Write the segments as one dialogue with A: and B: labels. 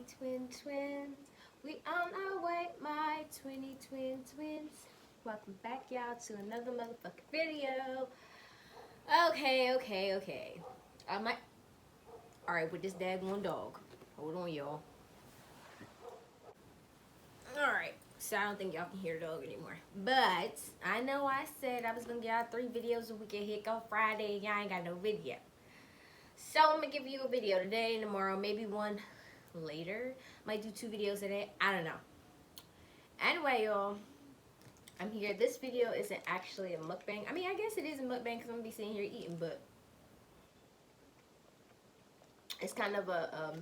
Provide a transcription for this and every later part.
A: twins. We on our way, my 20 twins. Welcome back, y'all, to another motherfucking video. Okay. I might. Alright, with this daggone dog. Hold on, y'all. Alright, so I don't think y'all can hear the dog anymore. But I know I said I was gonna get out 3 videos a week and hit on Friday, and y'all ain't got no video. So I'm gonna give you a video today and tomorrow, maybe one later. Might do 2 videos today. I don't know. Anyway, y'all, I'm here. This video isn't actually a mukbang. I mean, I guess it is a mukbang because I'm gonna be sitting here eating, but it's kind of a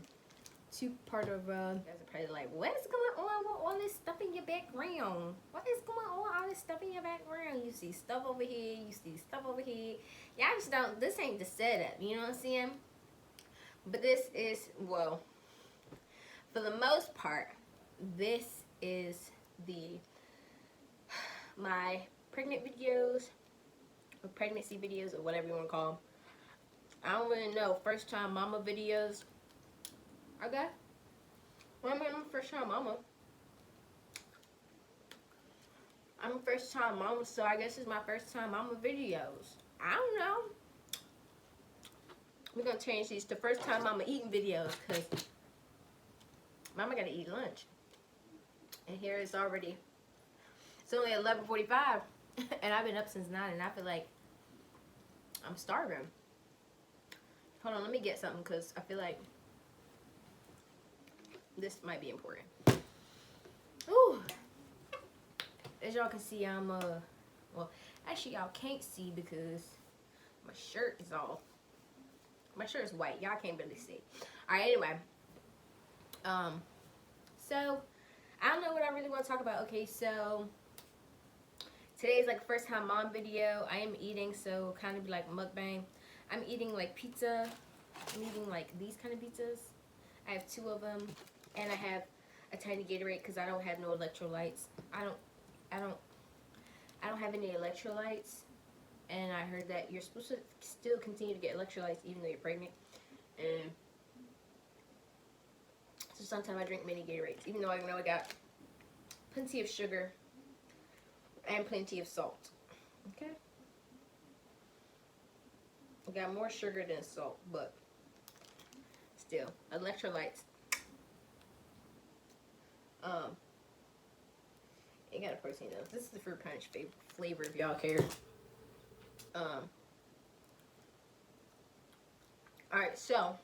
A: 2-part of. You guys are probably like, what is going on with all this stuff in your background? What is going on? All this stuff in your background? You see stuff over here. You see stuff over here. Y'all just don't. This ain't the setup. You know what I'm saying? But this is, well, for the most part, this is my pregnant videos or pregnancy videos or whatever you want to call them. I don't really know. First time mama videos. Okay. Well, I mean, I'm a first time mama. I'm a first time mama, so I guess it's my first time mama videos. I don't know. We're going to change these to first time mama eating videos because mama got to eat lunch. And here it's already, it's only 11:45 and I've been up since 9 and I feel like I'm starving. Hold on, let me get something because I feel like this might be important. Ooh. As y'all can see, I'm, well, actually y'all can't see because my shirt is off. My shirt is white. Y'all can't really see. Alright, anyway. So, I don't know what I really want to talk about. Okay, so today's like first time mom video. I am eating, so kind of like mukbang. I'm eating like pizza. I'm eating like these kind of pizzas. I have 2 of them, and I have a tiny Gatorade because I don't have no electrolytes. I don't have any electrolytes, and I heard that you're supposed to still continue to get electrolytes even though you're pregnant. And so sometimes I drink mini Gatorades, even though I know I got plenty of sugar and plenty of salt. Okay? I got more sugar than salt, but still, electrolytes. It got a protein though. This is the fruit punch flavor if y'all care. Alright, so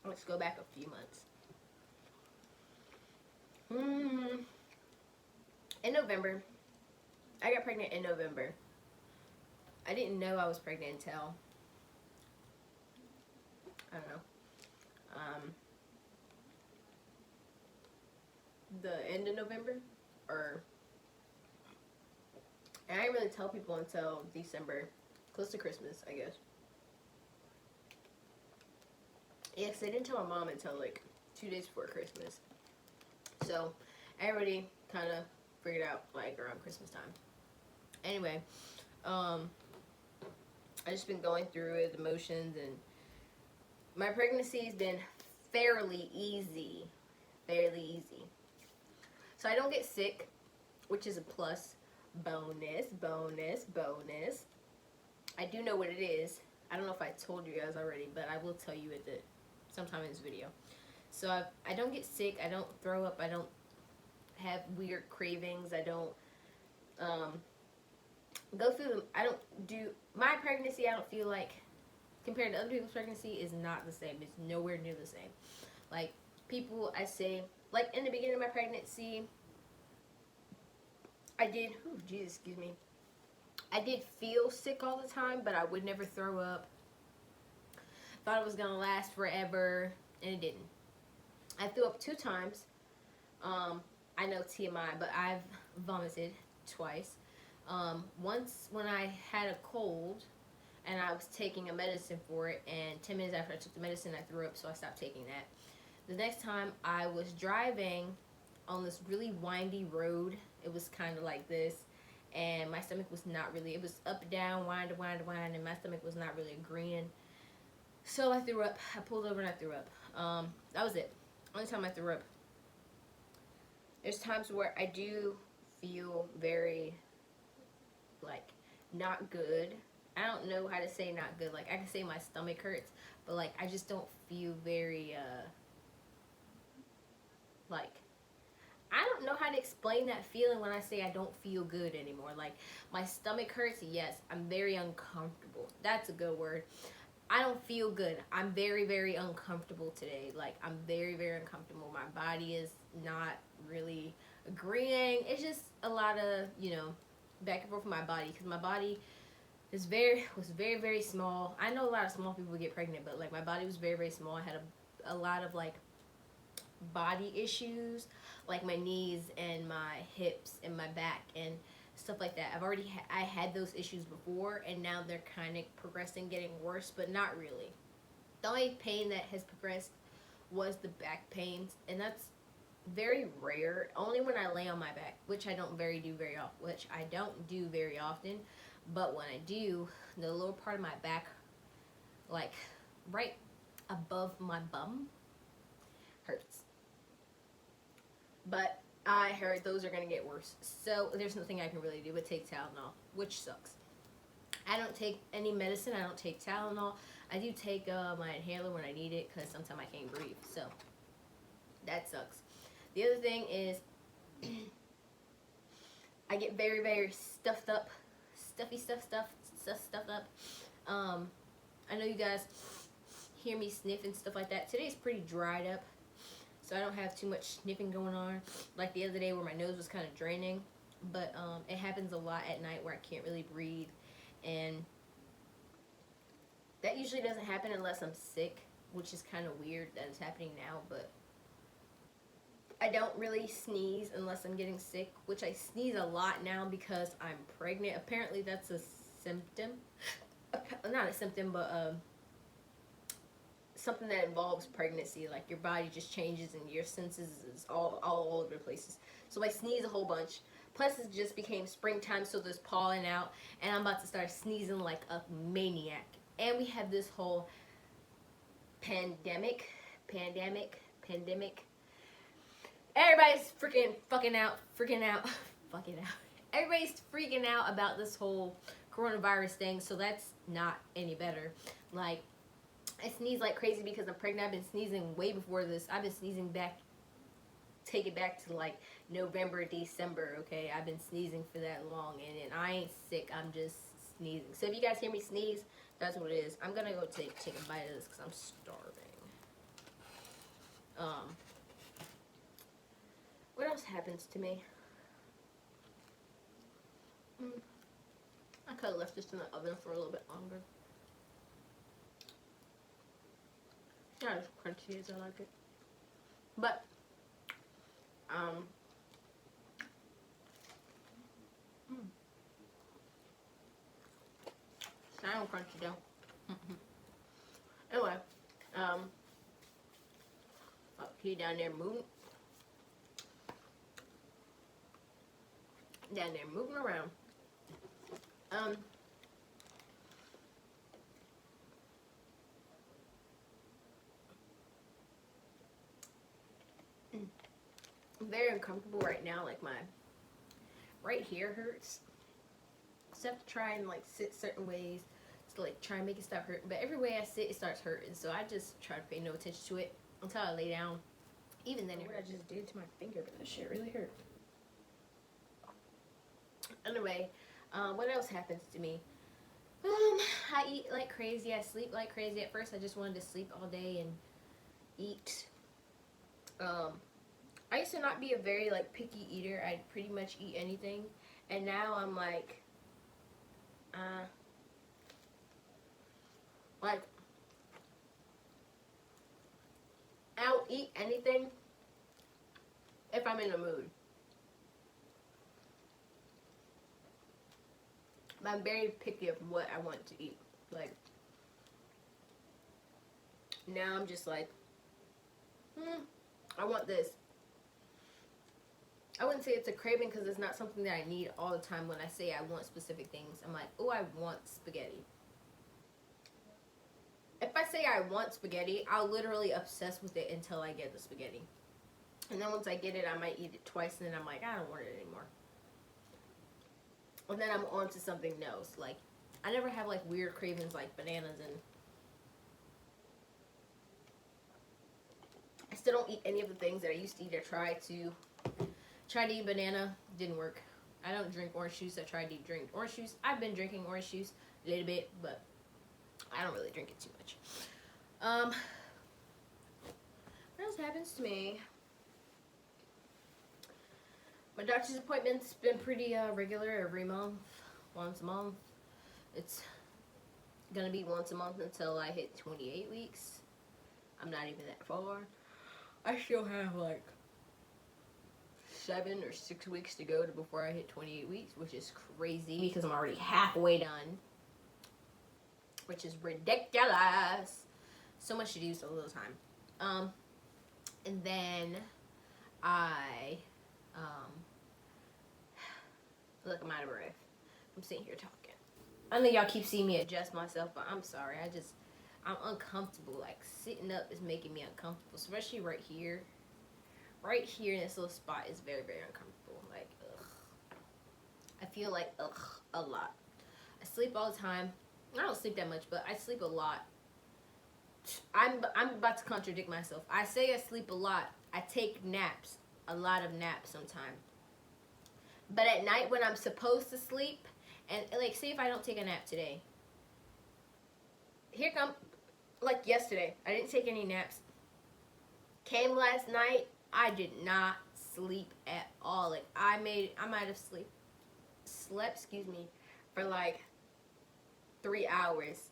A: let's go back a few months. In November, I got pregnant in November. I didn't know I was pregnant until, I don't know, the end of November, or, and I didn't really tell people until December, close to Christmas, I guess. Yeah, because I didn't tell my mom until like 2 days before Christmas. So, everybody kind of figured out like around Christmas time. Anyway, I just been going through it, the motions, and my pregnancy has been fairly easy. So I don't get sick, which is a plus. Bonus. I do know what it is. I don't know if I told you guys already, but I will tell you at sometime in this video. So I don't get sick. I don't throw up. I don't have weird cravings. I don't go through them. I don't do my pregnancy. I don't feel like, compared to other people's pregnancy, is not the same. It's nowhere near the same. Like people, I say, like in the beginning of my pregnancy, I did. Oh, Jesus, excuse me. I did feel sick all the time, but I would never throw up. Thought it was gonna last forever, and it didn't. I threw up 2 times. I know TMI, but I've vomited twice. Once when I had a cold and I was taking a medicine for it, and 10 minutes after I took the medicine I threw up, so I stopped taking that. The next time I was driving on this really windy road. It was kind of like this, and my stomach was not really, it was up, down, wind, and my stomach was not really agreeing. So I threw up. I pulled over and I threw up. That was it. only time I throw up. There's times where I do feel very, like, not good. I don't know how to say not good. Like, I can say my stomach hurts, but, like, I just don't feel very, like, I don't know how to explain that feeling when I say I don't feel good anymore. Like, my stomach hurts, yes. I'm very uncomfortable. That's a good word. I don't feel good. I'm very, very uncomfortable today. Like, I'm very, very uncomfortable. My body is not really agreeing. It's just a lot of, back and forth with my body, because my body was very, very small. I know a lot of small people get pregnant, but, like, my body was very, very small. I had a lot of, like, body issues, like my knees and my hips and my back and stuff like that. I had those issues before, and now they're kind of progressing, getting worse, but not really. The only pain that has progressed was the back pains, and that's very rare. Only when I lay on my back, which I don't do very often. But when I do, the lower part of my back, like right above my bum, hurts. But I heard those are gonna get worse, so there's nothing I can really do but take Tylenol, which sucks. I don't take any medicine. I don't take Tylenol. I do take my inhaler when I need it, because sometimes I can't breathe, so that sucks. The other thing is I get very, very stuffed up, stuffed up. I know you guys hear me sniff and stuff like that. Today's pretty dried up, so I don't have too much sniffing going on like the other day where my nose was kind of draining. But it happens a lot at night where I can't really breathe, and that usually doesn't happen unless I'm sick, which is kind of weird that it's happening now. But I don't really sneeze unless I'm getting sick, which I sneeze a lot now because I'm pregnant. Apparently that's a symptom. Not a symptom, but something that involves pregnancy. Like, your body just changes and your senses is all over the places. So I sneeze a whole bunch. Plus, it just became springtime, so there's pollen out, and I'm about to start sneezing like a maniac. And we have this whole pandemic. Everybody's freaking out. Everybody's freaking out about this whole coronavirus thing, so that's not any better. Like, I sneeze like crazy because I'm pregnant. I've been sneezing way before this. I've been sneezing take it back to like November, December, okay? I've been sneezing for that long, and I ain't sick. I'm just sneezing. So if you guys hear me sneeze, that's what it is. I'm gonna go take a bite of this because I'm starving. What else happens to me? I could have left this in the oven for a little bit longer. It's not as crunchy as I like it. But, sound crunchy though. Anyway, he down there moving. Down there moving around. I'm very uncomfortable right now. Like, my right here hurts. So I have to try and like sit certain ways to like try and make it stop hurting. But every way I sit, it starts hurting. So I just try to pay no attention to it until I lay down. Even then, what I just did to my finger, but that shit really hurt. Anyway, what else happens to me? I eat like crazy. I sleep like crazy. At first, I just wanted to sleep all day and eat. I used to not be a very like picky eater. I'd pretty much eat anything, and now I'm like, I'll eat anything if I'm in a mood. But I'm very picky of what I want to eat. Like, now I'm just like, I want this. I wouldn't say it's a craving because it's not something that I need all the time. When I say I want specific things, I'm like, oh, I want spaghetti. if I say I want spaghetti, I'll literally obsess with it until I get the spaghetti. And then once I get it, I might eat it twice, and then I'm like, I don't want it anymore. And then I'm on to something else. Like, I never have like weird cravings like bananas, and I still don't eat any of the things that I used to eat or try to eat banana. Didn't work. I don't drink orange juice. I tried to drink orange juice. I've been drinking orange juice a little bit, but I don't really drink it too much. What else happens to me? My doctor's appointment's been pretty regular, every month, once a month. It's gonna be once a month until I hit 28 weeks. I'm not even that far. I still have like 7 or 6 weeks to go before I hit 28 weeks, which is crazy because I'm already halfway done, which is ridiculous. So much to do, so little time. And then I look, I'm out of breath. I'm sitting here talking. I know y'all keep seeing me adjust myself, but I'm sorry. I'm uncomfortable. Like, sitting up is making me uncomfortable, especially right here. Right here in this little spot is very, very uncomfortable. Like, ugh. I feel like, ugh, a lot. I sleep all the time. I don't sleep that much, but I sleep a lot. I'm about to contradict myself. I say I sleep a lot. I take naps. A lot of naps sometimes. But at night when I'm supposed to sleep, and like, say if I don't take a nap today. Here come, like yesterday, I didn't take any naps. Came last night, I did not sleep at all. Like, I might have slept, for like 3 hours.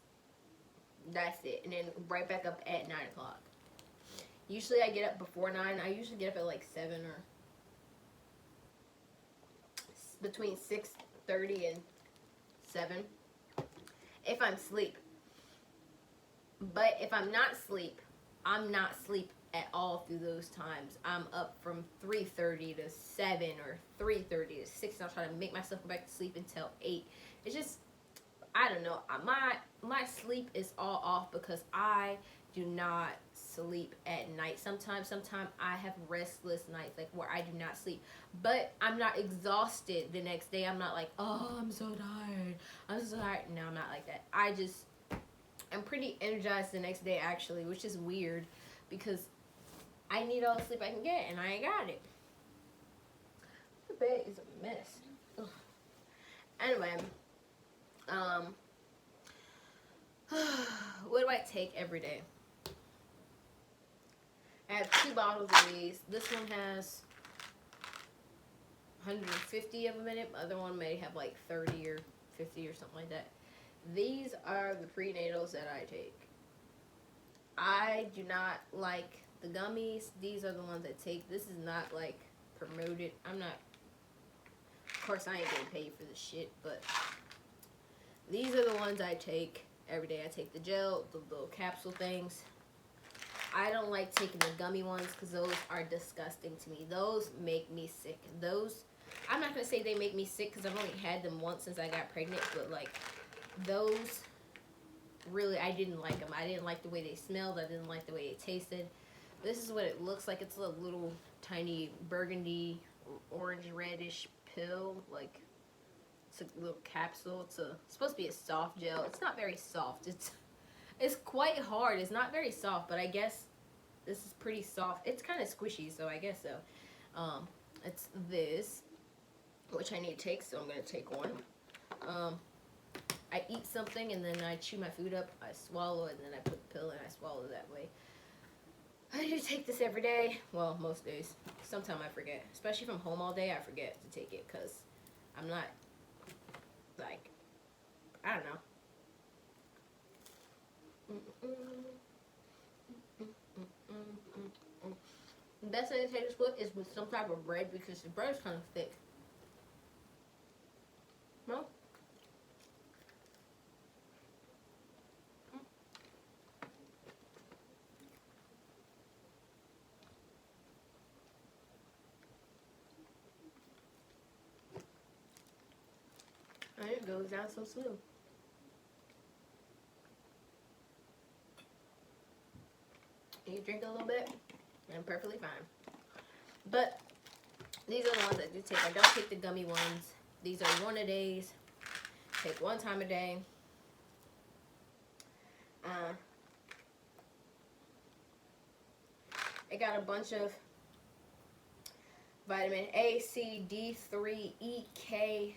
A: That's it. And then right back up at 9 o'clock. Usually I get up before 9. I usually get up at like 7 or between 6:30 and 7 if I'm asleep. But if I'm not asleep, I'm not asleep at all through those times. I'm up from 3:30 to 7 or 3:30 to 6. And I'm trying to make myself go back to sleep until 8. It's just, I don't know. My sleep is all off because I do not sleep at night. Sometimes I have restless nights, like where I do not sleep. But I'm not exhausted the next day. I'm not like, oh, I'm so tired. I'm so tired. No, I'm not like that. I'm pretty energized the next day, actually, which is weird because I need all the sleep I can get, and I ain't got it. The bed is a mess. Ugh. Anyway, what do I take every day? I have 2 bottles of these. This one has 150 of them in it. The other one may have like 30 or 50 or something like that. These are the prenatals that I take. I do not like the gummies. These are the ones I take. This is not like promoted. I'm not, of course I ain't getting paid for this shit, but these are the ones I take every day. I take the gel, the little capsule things. I don't like taking the gummy ones because those are disgusting to me. Those make me sick. Those, I'm not going to say they make me sick because I've only had them once since I got pregnant, but like those, really, I didn't like them. I didn't like the way they smelled. I didn't like the way they tasted. This is what it looks like. It's a little tiny burgundy, orange, reddish pill. Like, it's a little capsule. It's supposed to be a soft gel. It's not very soft. It's quite hard. It's not very soft, but I guess this is pretty soft. It's kind of squishy, so I guess so. It's this, which I need to take, so I'm going to take one. I eat something, and then I chew my food up. I swallow it, and then I put the pill in. I swallow it that way. I do take this every day. Well, most days. Sometimes I forget. Especially if I'm home all day, I forget to take it, because I'm not, like, I don't know. The best way to take this with is with some type of bread because the bread is kind of thick. No? And it goes down so smooth. You drink a little bit, and I'm perfectly fine. But these are the ones I do take. I don't take the gummy ones. These are 1-a-days. Take 1 time a day. I got a bunch of vitamin A, C, D3, E, K.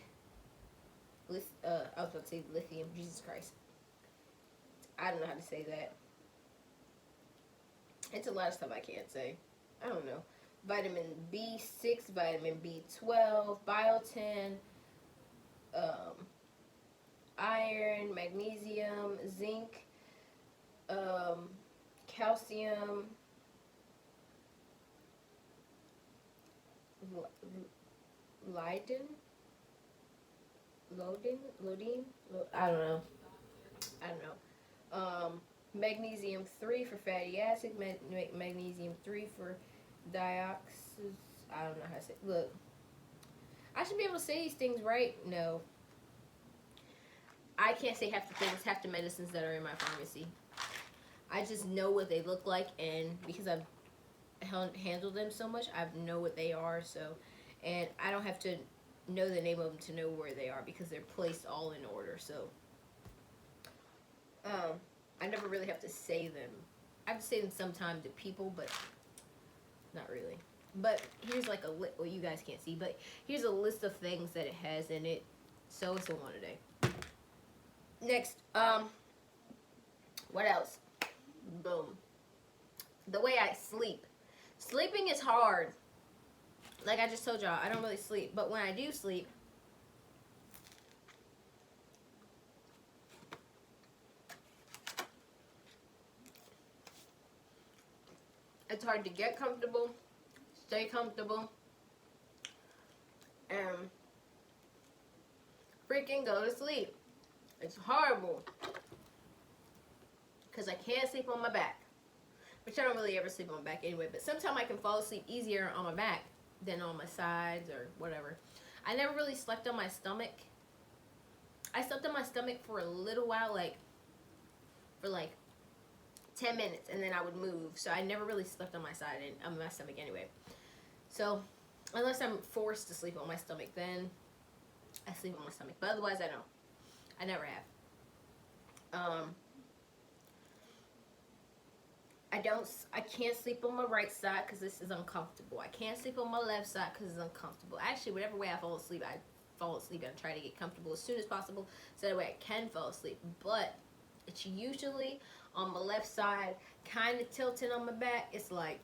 A: I was about to say lithium. Jesus Christ. I don't know how to say that. It's a lot of stuff I can't say. I don't know. Vitamin B6, vitamin B12, biotin, iron, magnesium, zinc, calcium, Lodin, I don't know. Magnesium 3 for fatty acid, magnesium 3 for dioxys. I don't know how to say it. Look, I should be able to say these things right. No, I can't say half the things, half the medicines that are in my pharmacy. I just know what they look like, and because I've handled them so much, I know what they are. So, and I don't have to know the name of them to know where they are because they're placed all in order. So, I never really have to say them. I have to say them sometime to people, but not really. But here's like a list. Well, you guys can't see, but here's a list of things that it has in it. So it's a 1-a-day. Next, what else? Boom. The way I sleep. Sleeping is hard. Like I just told y'all, I don't really sleep. But when I do sleep, it's hard to get comfortable, stay comfortable, and freaking go to sleep. It's horrible. Because I can't sleep on my back. Which I don't really ever sleep on my back anyway. But sometimes I can fall asleep easier on my back than on my sides or whatever. I never really slept on my stomach. I slept on my stomach for a little while, for 10 minutes, and then I would move. So I never really slept on my side and on my stomach anyway. So unless I'm forced to sleep on my stomach, then I sleep on my stomach. But otherwise, I don't. I never have. I can't sleep on my right side because this is uncomfortable. I can't sleep on my left side because it's uncomfortable. Actually, whatever way I fall asleep and try to get comfortable as soon as possible so that way I can fall asleep. But it's usually on my left side, kind of tilting on my back. It's like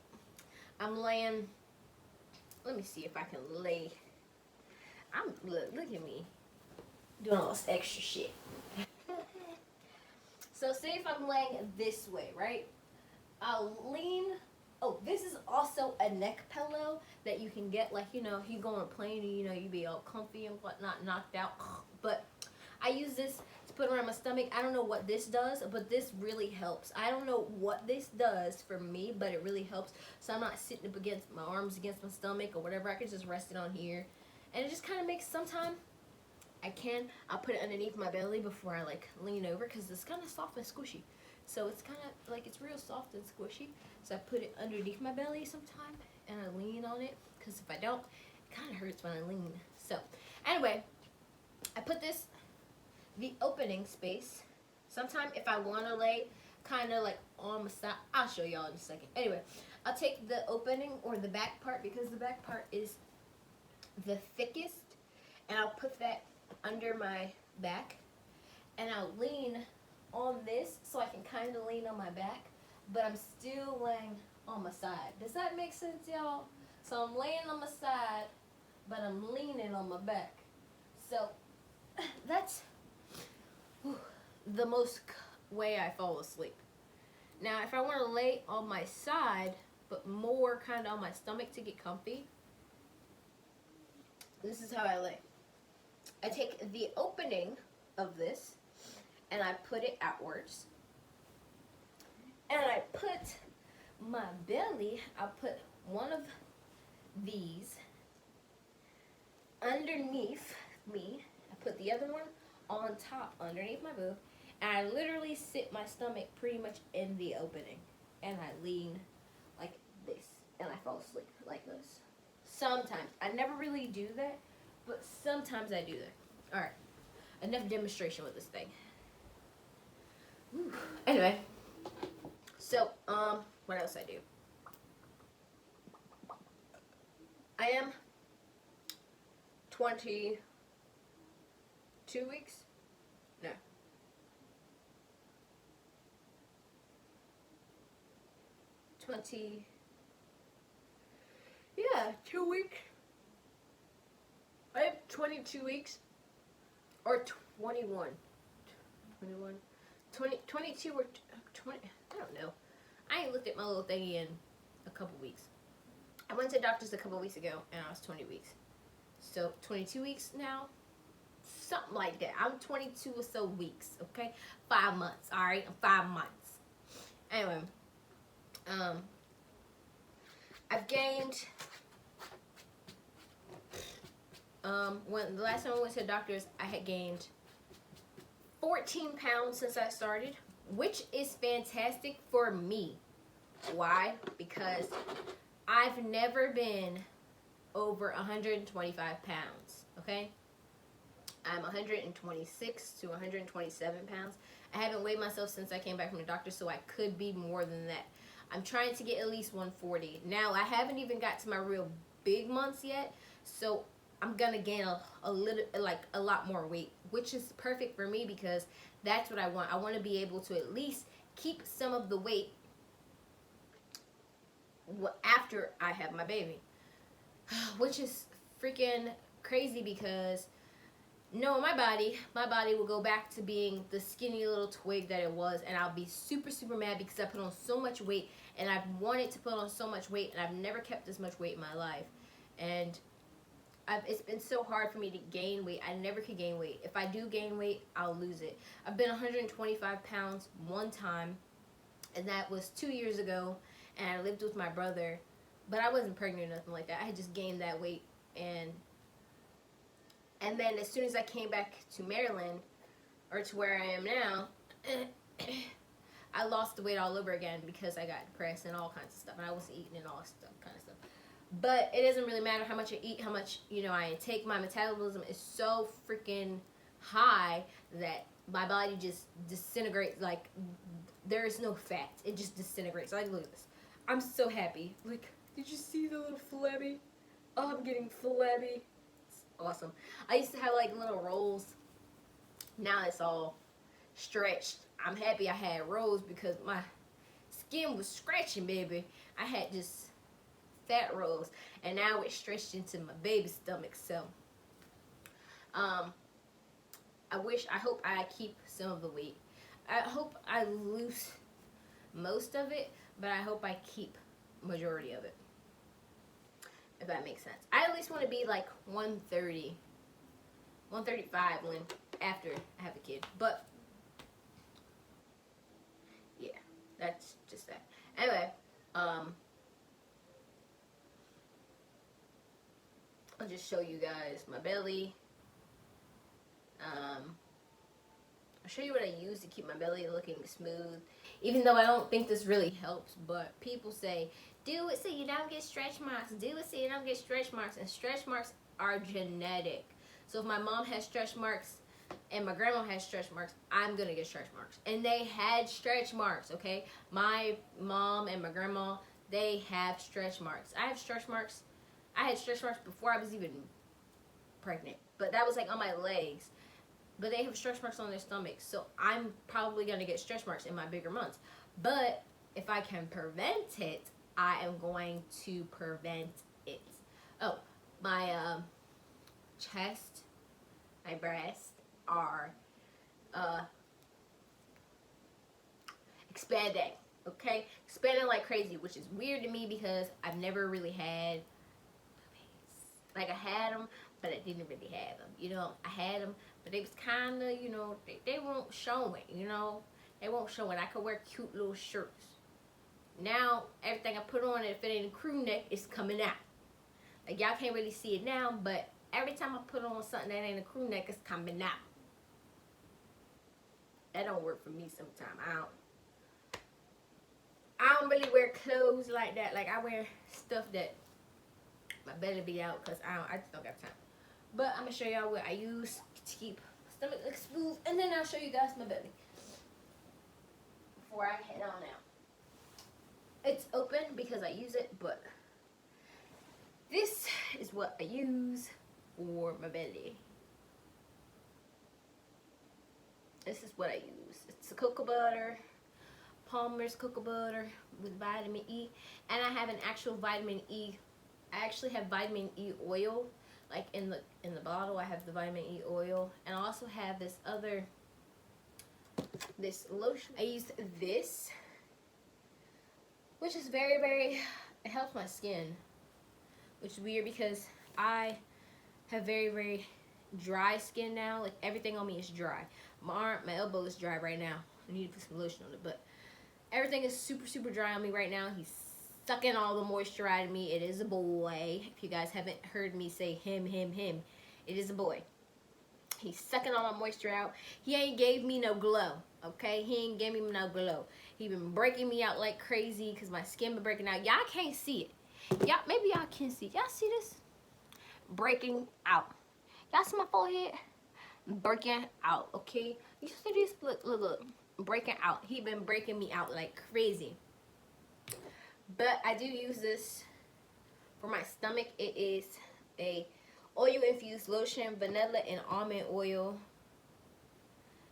A: I'm laying. Let me see if I can lay. Look at me doing all this extra shit. So say if I'm laying this way, right? I'll lean. Oh, this is also a neck pillow that you can get, you go on a plane and, you be all comfy and whatnot, knocked out. But I use this to put around my stomach. I don't know what this does, but this really helps. I don't know what this does for me, but it really helps. So I'm not sitting up against my arms against my stomach or whatever. I can just rest it on here. And it just kind of makes, sometimes I'll put it underneath my belly before I lean over because it's kind of soft and squishy. So it's kind of it's real soft and squishy. So I put it underneath my belly sometime and I lean on it because if I don't, it kind of hurts when I lean. So anyway, I put the opening space. Sometime if I want to lay kind of on my side, I'll show y'all in a second. Anyway, I'll take the opening or the back part because the back part is the thickest, and I'll put that under my back and I'll lean on this so I can kind of lean on my back, but I'm still laying on my side. Does that make sense, y'all? So I'm laying on my side, but I'm leaning on my back. So that's the most way I fall asleep. Now, if I want to lay on my side, but more kind of on my stomach to get comfy, this is how I lay. I take the opening of this and I put it outwards. And I put my belly, I'll put one of these underneath me. I put the other one on top underneath my boob. And I literally sit my stomach pretty much in the opening. and I lean like this, and I fall asleep like this. Sometimes. I never really do that, but sometimes I do that. Alright, enough demonstration with this thing. Whew. Anyway, so, what else I do? I am 22 weeks? No. 20, yeah, 2 weeks. I have 22 weeks, or 21. 21. 22 or 20, I don't know. I ain't looked at my little thingy in a couple weeks. I went to the doctor's a couple weeks ago, and I was 20 weeks. So, 22 weeks now? Something like that. I'm 22 or so weeks, okay? 5 months, alright? 5 months. Anyway, I've gained, when the last time I went to the doctor's, I had gained 14 pounds since I started, which is fantastic for me. Why? Because I've never been over 125 pounds, okay? I'm 126 to 127 pounds. I haven't weighed myself since I came back from the doctor, so I could be more than that. I'm trying to get at least 140. Now, I haven't even got to my real big months yet, so I'm gonna gain a little, like a lot more weight, which is perfect for me because that's what I want. I want to be able to at least keep some of the weight after I have my baby, which is freaking crazy because knowing my body will go back to being the skinny little twig that it was, and I'll be super, super mad because I put on so much weight, and I've wanted to put on so much weight, and I've never kept this much weight in my life, and it's been so hard for me to gain weight. I never could gain weight. If I do gain weight, I'll lose it. I've been 125 pounds one time, and that was 2 years ago, and I lived with my brother, but I wasn't pregnant or nothing like that. I had just gained that weight, and then as soon as I came back to Maryland, or to where I am now, I lost the weight all over again because I got depressed and all kinds of stuff, and I wasn't eating and all that stuff, kind of stuff. But it doesn't really matter how much I eat, how much, I intake. My metabolism is so freaking high that my body just disintegrates. Like, there is no fat. It just disintegrates. Like, look at this. I'm so happy. Like, did you see the little flabby? Oh, I'm getting flabby. It's awesome. I used to have, like, little rolls. Now it's all stretched. I'm happy I had rolls because my skin was scratching, baby. I had just fat rolls, and now it's stretched into my baby's stomach. So I hope I keep some of the weight. I hope I lose most of it, but I hope I keep majority of it, if that makes sense. I at least want to be like 130, 135 when after I have a kid. But yeah, that's just that. Anyway, I'll just show you guys my belly. I'll show you what I use to keep my belly looking smooth. Even though I don't think this really helps, but people say, do it so you don't get stretch marks. Do it so you don't get stretch marks. And stretch marks are genetic. So if my mom has stretch marks and my grandma has stretch marks, I'm going to get stretch marks. And they had stretch marks, okay? My mom and my grandma, they have stretch marks. I have stretch marks. I had stretch marks before I was even pregnant. But that was like on my legs. But they have stretch marks on their stomachs. So I'm probably going to get stretch marks in my bigger months. But if I can prevent it, I am going to prevent it. Oh, my chest, my breasts are expanding. Okay? Expanding like crazy, which is weird to me because I've never really had boobies. Like, I had them, but I didn't really have them. I had them, but they was kind of, they weren't showing, They won't show it. I could wear cute little shirts. Now, everything I put on, if it ain't a crew neck, it's coming out. Like, y'all can't really see it now, but every time I put on something that ain't a crew neck, it's coming out. That don't work for me sometimes. I don't really wear clothes like that. Like, I wear stuff that my belly be out because I just don't got time. But I'm gonna show y'all what I use to keep my stomach look smooth, and then I'll show you guys my belly before I head on out. It's open because I use it, but this is what I use for my belly. This is what I use. It's a cocoa butter, Palmer's cocoa butter with vitamin E, and I have an actual vitamin E. I actually have vitamin E oil, like in the bottle. I have the vitamin E oil, and I also have this lotion. I use this, which is very, it helps my skin, which is weird because I have very dry skin now. Like, everything on me is dry. My arm, my elbow is dry right now. I need to put some lotion on it, but everything is super dry on me right now. He's sucking all the moisture out of me. It is a boy. If you guys haven't heard me say him, it is a boy. He's sucking all my moisture out. He ain't gave me no glow, okay? He ain't gave me no glow. He been breaking me out like crazy because my skin been breaking out. Y'all can't see it. Y'all, maybe y'all can see. Y'all see this? Breaking out. Y'all see my forehead? Breaking out, okay? You see this? Look. Breaking out. He been breaking me out like crazy. But I do use this for my stomach. It is a oil infused lotion, vanilla and almond oil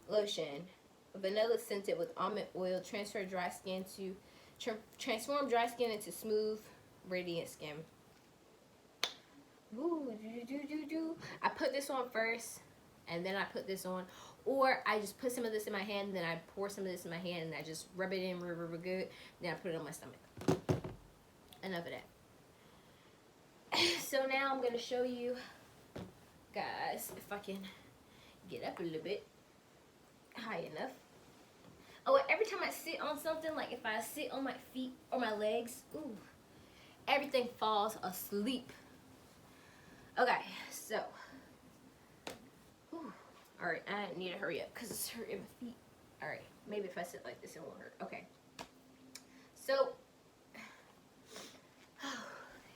A: lotion. Vanilla scented with almond oil. Transform dry skin into smooth, radiant skin. Ooh, I put this on first, and then I put this on, or I just put some of this in my hand, and then I pour some of this in my hand, and I just rub it in real good. Then I put it on my stomach. Enough of that. So now I'm gonna show you guys if I can get up a little bit high enough. Oh, every time I sit on something, like if I sit on my feet or my legs, ooh, everything falls asleep. Okay, so, all right, I need to hurry up because it's hurting my feet. All right, maybe if I sit like this, it won't hurt. Okay, so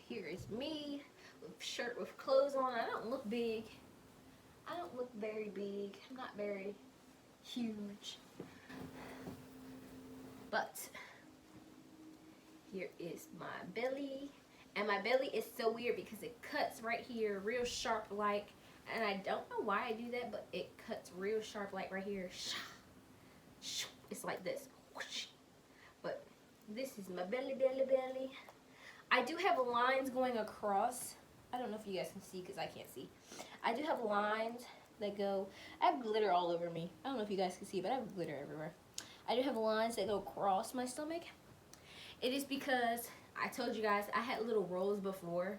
A: here is me with shirt with clothes on. I don't look big. I don't look very big. I'm not very huge. But here is my belly. And my belly is so weird because it cuts right here real sharp like. And I don't know why I do that, but it cuts real sharp like right here. It's like this. But this is my belly. I do have lines going across. I don't know if you guys can see because I can't see. I do have lines that go, I have glitter all over me. I don't know if you guys can see, but I have glitter everywhere. I do have lines that go across my stomach. It is because I told you guys I had little rolls before.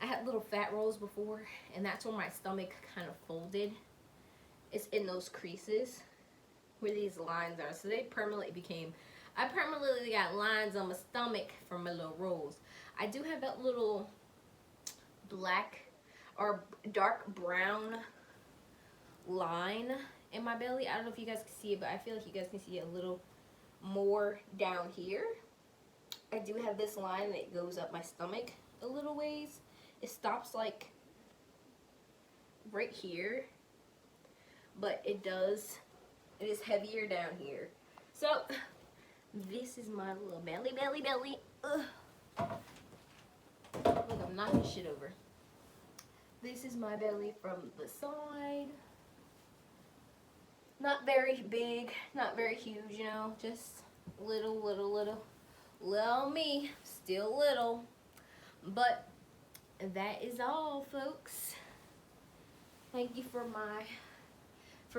A: I had little fat rolls before, and that's where my stomach kind of folded. It's in those creases where these lines are. So they permanently became, I permanently got lines on my stomach from my little rolls. I do have that little black or dark brown line in my belly. I don't know if you guys can see it, but I feel like you guys can see it a little more down here. I do have this line that goes up my stomach a little ways. It stops like right here, but it is heavier down here. So this is my little belly. Ugh. Look, I'm knocking shit over. This is my belly from the side. Not very big, not very huge, you know, just little me, still little. But that is all, folks. Thank you for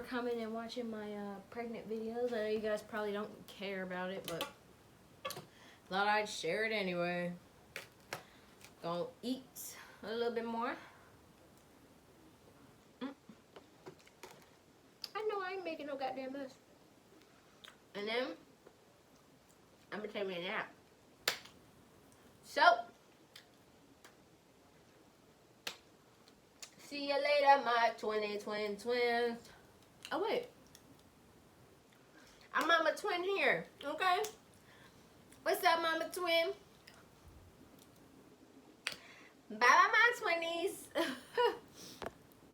A: coming and watching my pregnant videos. I know you guys probably don't care about it, but thought I'd share it anyway. Gonna eat a little bit more. I know I ain't making no goddamn mess. And then I'm gonna take me a nap. So see you later, my 2020 twins. Oh wait, I'm on my twin here, okay? What's up, Mama Twin? Bye bye, my 20s.